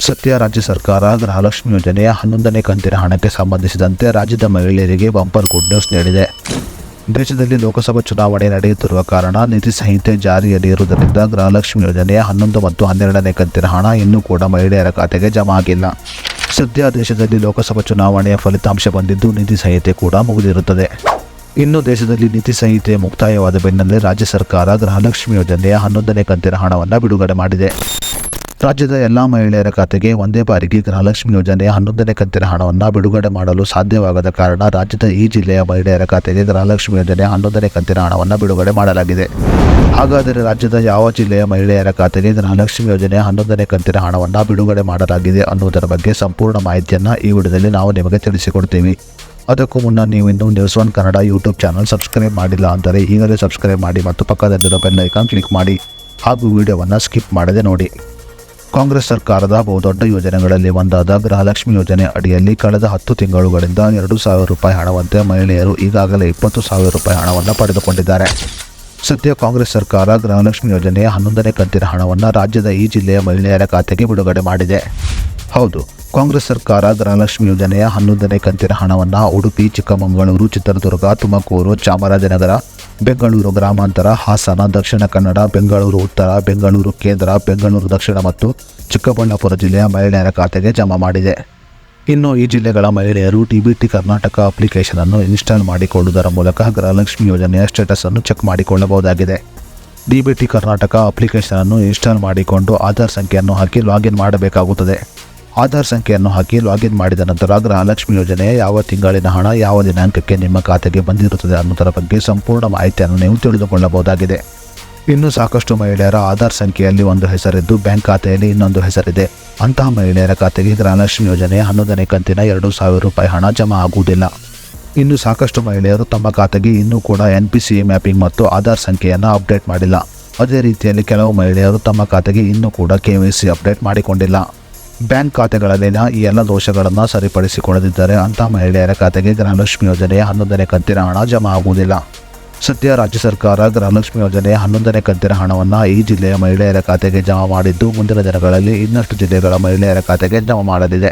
ಸದ್ಯ ರಾಜ್ಯ ಸರ್ಕಾರ ಗೃಹಲಕ್ಷ್ಮಿ ಯೋಜನೆಯ 11ನೇ ಕಂತಿನ ಹಣಕ್ಕೆ ಸಂಬಂಧಿಸಿದಂತೆ ರಾಜ್ಯದ ಮಹಿಳೆಯರಿಗೆ ಬಂಪರ್ ಗುಡ್ ನ್ಯೂಸ್ ನೀಡಿದೆ. ದೇಶದಲ್ಲಿ ಲೋಕಸಭಾ ಚುನಾವಣೆ ನಡೆಯುತ್ತಿರುವ ಕಾರಣ ನೀತಿ ಸಂಹಿತೆ ಜಾರಿಯಲ್ಲಿ ಇರುವುದರಿಂದ ಗೃಹಲಕ್ಷ್ಮಿ ಯೋಜನೆಯ 11 ಮತ್ತು 12ನೇ ಕಂತಿನ ಹಣ ಇನ್ನೂ ಕೂಡ ಮಹಿಳೆಯರ ಖಾತೆಗೆ ಜಮಾ ಆಗಿಲ್ಲ. ಸದ್ಯ ದೇಶದಲ್ಲಿ ಲೋಕಸಭಾ ಚುನಾವಣೆಯ ಫಲಿತಾಂಶ ಬಂದಿದ್ದು ನೀತಿ ಸಂಹಿತೆ ಕೂಡ ಮುಗಿದಿರುತ್ತದೆ. ಇನ್ನು ದೇಶದಲ್ಲಿ ನೀತಿ ಸಂಹಿತೆ ಮುಕ್ತಾಯವಾದ ಬೆನ್ನಲ್ಲೇ ರಾಜ್ಯ ಸರ್ಕಾರ ಗೃಹಲಕ್ಷ್ಮಿ ಯೋಜನೆಯ 11ನೇ ಕಂತಿನ ಹಣವನ್ನು ಬಿಡುಗಡೆ ಮಾಡಿದೆ. ರಾಜ್ಯದ ಎಲ್ಲ ಮಹಿಳೆಯರ ಖಾತೆಗೆ ಒಂದೇ ಬಾರಿಗೆ ಗೃಹಲಕ್ಷ್ಮಿ ಯೋಜನೆಯ 11ನೇ ಕಂತಿನ ಹಣವನ್ನು ಬಿಡುಗಡೆ ಮಾಡಲು ಸಾಧ್ಯವಾಗದ ಕಾರಣ ರಾಜ್ಯದ ಈ ಜಿಲ್ಲೆಯ ಮಹಿಳೆಯರ ಖಾತೆಗೆ ಗೃಹಲಕ್ಷ್ಮಿ ಯೋಜನೆಯ 11ನೇ ಕಂತಿನ ಹಣವನ್ನು ಬಿಡುಗಡೆ ಮಾಡಲಾಗಿದೆ. ಹಾಗಾದರೆ ರಾಜ್ಯದ ಯಾವ ಜಿಲ್ಲೆಯ ಮಹಿಳೆಯರ ಖಾತೆಗೆ ಗೃಹಲಕ್ಷ್ಮಿ ಯೋಜನೆಯ 11ನೇ ಕಂತಿನ ಹಣವನ್ನು ಬಿಡುಗಡೆ ಮಾಡಲಾಗಿದೆ ಅನ್ನುವುದರ ಬಗ್ಗೆ ಸಂಪೂರ್ಣ ಮಾಹಿತಿಯನ್ನು ಈ ವಿಡಿಯೋದಲ್ಲಿ ನಾವು ನಿಮಗೆ ತಿಳಿಸಿಕೊಡ್ತೀವಿ. ಅದಕ್ಕೂ ಮುನ್ನ ನೀವು ಇನ್ನೂ news one Kannada YouTube channel subscribe ಮಾಡಿಲ್ಲ ಅಂದರೆ ಈಗಲೇ ಸಬ್ಸ್ಕ್ರೈಬ್ ಮಾಡಿ ಮತ್ತು ಪಕ್ಕದಲ್ಲಿರೋ ಬೆಲ್ ಐಕಾನ್ ಕ್ಲಿಕ್ ಮಾಡಿ ಹಾಗೂ ವಿಡಿಯೋವನ್ನು ಸ್ಕಿಪ್ ಮಾಡದೆ ನೋಡಿ. ಕಾಂಗ್ರೆಸ್ ಸರ್ಕಾರದ ಬಹುದೊಡ್ಡ ಯೋಜನೆಗಳಲ್ಲಿ ಒಂದಾದ ಗೃಹಲಕ್ಷ್ಮಿ ಯೋಜನೆ ಅಡಿಯಲ್ಲಿ ಕಳೆದ 10 ತಿಂಗಳುಗಳಿಂದ 2,000 ರೂಪಾಯಿ ಹಣವಂತೆ ಮಹಿಳೆಯರು ಈಗಾಗಲೇ 20,000 ರೂಪಾಯಿ ಹಣವನ್ನು ಪಡೆದುಕೊಂಡಿದ್ದಾರೆ. ಸದ್ಯ ಕಾಂಗ್ರೆಸ್ ಸರ್ಕಾರ ಗೃಹಲಕ್ಷ್ಮಿ ಯೋಜನೆಯ 11ನೇ ಕಂತಿನ ಹಣವನ್ನು ರಾಜ್ಯದ ಈ ಜಿಲ್ಲೆಯ ಮಹಿಳೆಯರ ಖಾತೆಗೆ ಬಿಡುಗಡೆ ಮಾಡಿದೆ. ಹೌದು, ಕಾಂಗ್ರೆಸ್ ಸರ್ಕಾರ ಗೃಹಲಕ್ಷ್ಮಿ ಯೋಜನೆಯ 11ನೇ ಕಂತಿನ ಹಣವನ್ನು ಉಡುಪಿ, ಚಿಕ್ಕಮಗಳೂರು, ಚಿತ್ರದುರ್ಗ, ತುಮಕೂರು, ಚಾಮರಾಜನಗರ, ಬೆಂಗಳೂರು ಗ್ರಾಮಾಂತರ, ಹಾಸನ, ದಕ್ಷಿಣ ಕನ್ನಡ, ಬೆಂಗಳೂರು ಉತ್ತರ, ಬೆಂಗಳೂರು ಕೇಂದ್ರ, ಬೆಂಗಳೂರು ದಕ್ಷಿಣ ಮತ್ತು ಚಿಕ್ಕಬಳ್ಳಾಪುರ ಜಿಲ್ಲೆಯ ಮಹಿಳೆಯರ ಖಾತೆಗೆ ಜಮಾ ಮಾಡಿದೆ. ಇನ್ನು ಈ ಜಿಲ್ಲೆಗಳ ಮಹಿಳೆಯರು DBT ಕರ್ನಾಟಕ ಅಪ್ಲಿಕೇಶನ್ ಅನ್ನು ಇನ್ಸ್ಟಾಲ್ ಮಾಡಿಕೊಳ್ಳುವುದರ ಮೂಲಕ ಗೃಹಲಕ್ಷ್ಮಿ ಯೋಜನೆಯ ಸ್ಟೇಟಸ್ ಅನ್ನು ಚೆಕ್ ಮಾಡಿಕೊಳ್ಳಬಹುದಾಗಿದೆ. DBT ಕರ್ನಾಟಕ ಅಪ್ಲಿಕೇಶನ್ ಅನ್ನು ಇನ್ಸ್ಟಾಲ್ ಮಾಡಿಕೊಂಡು ಆಧಾರ್ ಸಂಖ್ಯೆಯನ್ನು ಹಾಕಿ ಲಾಗಿನ್ ಮಾಡಬೇಕಾಗುತ್ತದೆ. ಆಧಾರ್ ಸಂಖ್ಯೆಯನ್ನು ಹಾಕಿ ಲಾಗಿನ್ ಮಾಡಿದ ನಂತರ ಗೃಹಲಕ್ಷ್ಮಿ ಯೋಜನೆಯ ಯಾವ ತಿಂಗಳಿನ ಹಣ ಯಾವ ದಿನಾಂಕಕ್ಕೆ ನಿಮ್ಮ ಖಾತೆಗೆ ಬಂದಿರುತ್ತದೆ ಅನ್ನೋದರ ಬಗ್ಗೆ ಸಂಪೂರ್ಣ ಮಾಹಿತಿಯನ್ನು ನೀವು ತಿಳಿದುಕೊಳ್ಳಬಹುದಾಗಿದೆ. ಇನ್ನು ಸಾಕಷ್ಟು ಮಹಿಳೆಯರ ಆಧಾರ್ ಸಂಖ್ಯೆಯಲ್ಲಿ ಒಂದು ಹೆಸರಿದ್ದು ಬ್ಯಾಂಕ್ ಖಾತೆಯಲ್ಲಿ ಇನ್ನೊಂದು ಹೆಸರಿದೆ. ಅಂತಹ ಮಹಿಳೆಯರ ಖಾತೆಗೆ ಗೃಹಲಕ್ಷ್ಮಿ ಯೋಜನೆಯ 11ನೇ ಕಂತಿನ 2,000 ರೂಪಾಯಿ ಹಣ ಜಮಾ ಆಗುವುದಿಲ್ಲ. ಇನ್ನು ಸಾಕಷ್ಟು ಮಹಿಳೆಯರು ತಮ್ಮ ಖಾತೆಗೆ ಇನ್ನೂ ಕೂಡ NPCA ಮ್ಯಾಪಿಂಗ್ ಮತ್ತು ಆಧಾರ್ ಸಂಖ್ಯೆಯನ್ನು ಅಪ್ಡೇಟ್ ಮಾಡಿಲ್ಲ. ಅದೇ ರೀತಿಯಲ್ಲಿ ಕೆಲವು ಮಹಿಳೆಯರು ತಮ್ಮ ಖಾತೆಗೆ ಇನ್ನೂ ಕೂಡ KYC ಅಪ್ಡೇಟ್ ಮಾಡಿಕೊಂಡಿಲ್ಲ. ಬ್ಯಾಂಕ್ ಖಾತೆಗಳಲ್ಲಿನ ಈ ಎಲ್ಲ ದೋಷಗಳನ್ನು ಸರಿಪಡಿಸಿಕೊಳ್ಳದಿದ್ದರೆ ಅಂತಹ ಮಹಿಳೆಯರ ಖಾತೆಗೆ ಗೃಹಲಕ್ಷ್ಮಿ ಯೋಜನೆಯ 11ನೇ ಕಂತಿನ ಹಣ ಜಮಾ ಆಗುವುದಿಲ್ಲ. ಸದ್ಯ ರಾಜ್ಯ ಸರ್ಕಾರ ಗೃಹಲಕ್ಷ್ಮಿ ಯೋಜನೆಯ 11ನೇ ಕಂತಿನ ಹಣವನ್ನು ಈ ಜಿಲ್ಲೆಯ ಮಹಿಳೆಯರ ಖಾತೆಗೆ ಜಮಾ ಮಾಡಿದ್ದು ಮುಂದಿನ ದಿನಗಳಲ್ಲಿ ಇನ್ನಷ್ಟು ಜಿಲ್ಲೆಗಳ ಮಹಿಳೆಯರ ಖಾತೆಗೆ ಜಮಾ ಮಾಡಲಿದೆ.